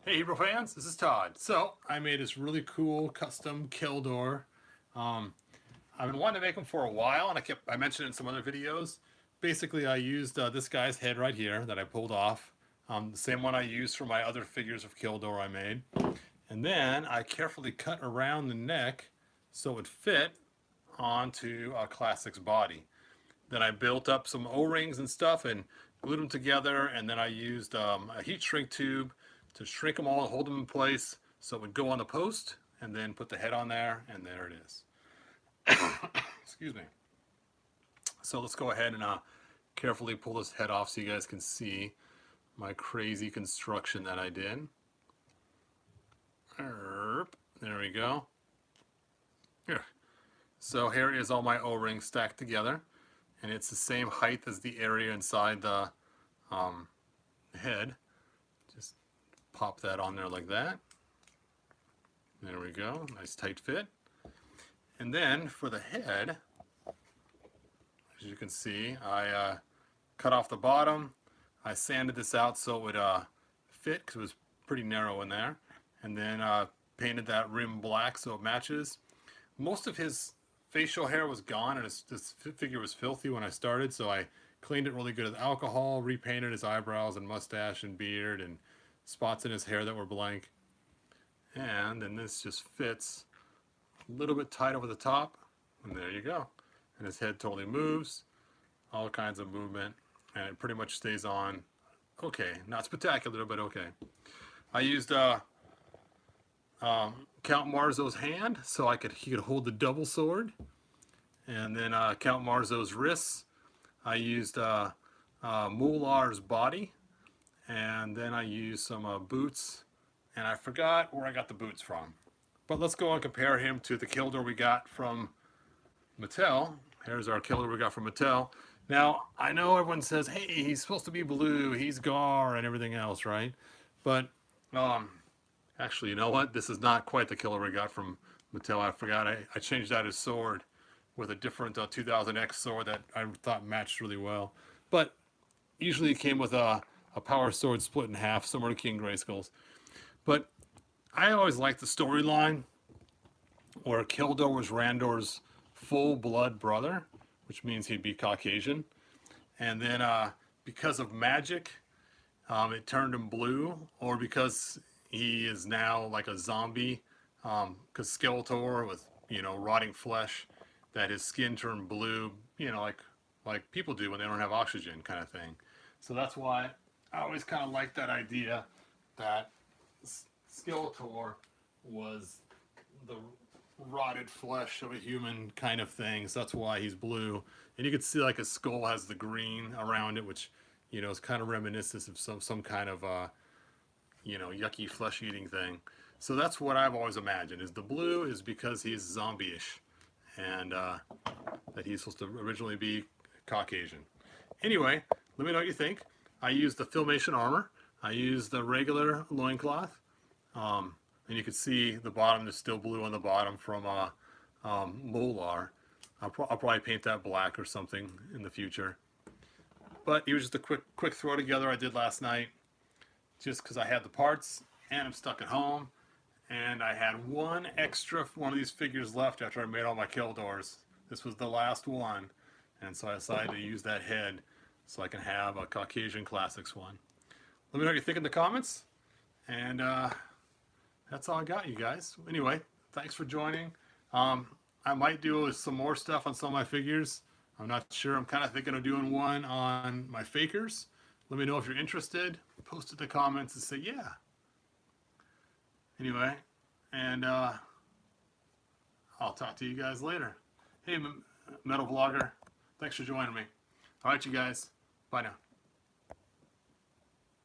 Hey Hebrew fans, this is Todd. So I made this really cool custom Keldor. Um, I've been wanting to make them for a while, and I mentioned it in some other videos. Basically, I used this guy's head right here that I pulled off, the same one I used for my other figures of Keldor I made, and then I carefully cut around the neck so it would fit onto a Classic's body. Then I built up some O-rings and stuff and glued them together, and then I used a heat shrink tube to shrink them all and hold them in place so it would go on the post, and then put the head on there, and there it is. Excuse me. So let's go ahead and carefully pull this head off so you guys can see my crazy construction that I did. There we go. Here. So here is all my O-rings stacked together, and it's the same height as the area inside the head. Just pop that on there like that. There we go, nice tight fit. And then for the head, as you can see, I cut off the bottom. I sanded this out so it would fit, because it was pretty narrow in there. And then painted that rim black so it matches. Most of his facial hair was gone, and this figure was filthy when I started, so I cleaned it really good with alcohol, repainted his eyebrows and mustache and beard and spots in his hair that were blank. And then this just fits a little bit tight over the top, and there you go. And his head totally moves, all kinds of movement, and it pretty much stays on okay. Not spectacular, but okay. I used Count Marzo's hand so he could hold the double sword, and then Count Marzo's wrists. I used Mular's body, and then I used some boots, and I forgot where I got the boots from. But let's go and compare him to the Keldor we got from Mattel. Here's our Keldor we got from Mattel. Now, I know everyone says, hey, he's supposed to be blue, he's Gar, and everything else, right? But, actually, you know what? This is not quite the Keldor we got from Mattel. I forgot. I changed out his sword with a different 2000X sword that I thought matched really well. But usually it came with a power sword split in half, similar to King Grayskull's. But I always liked the storyline where Keldor was Randor's full-blood brother, which means he'd be Caucasian. And then because of magic, it turned him blue, or because he is now like a zombie, because Skeletor with, rotting flesh, that his skin turned blue, like people do when they don't have oxygen, kind of thing. So that's why I always kind of liked that idea that Skeletor was the rotted flesh of a human kind of thing. So that's why he's blue. And you can see like his skull has the green around it, which, is kind of reminiscent of some kind of yucky flesh-eating thing. So that's what I've always imagined, is the blue is because he's zombie-ish, and that he's supposed to originally be Caucasian. Anyway, let me know what you think. I used the Filmation armor. I used the regular loincloth. And you can see the bottom is still blue on the bottom from Molar. I'll probably paint that black or something in the future. But it was just a quick throw together I did last night, just because I had the parts and I'm stuck at home, and I had one of these figures left after I made all my Keldors. This was the last one, and so I decided to use that head so I can have a Caucasian Classics one. Let me know what you think in the comments, and that's all I got, you guys. Anyway, thanks for joining. I might do some more stuff on some of my figures. I'm not sure. I'm kind of thinking of doing one on my fakers. Let me know if you're interested. Post it in the comments and say yeah. Anyway, and I'll talk to you guys later. Hey, Metal Vlogger, thanks for joining me. All right, you guys. Bye now.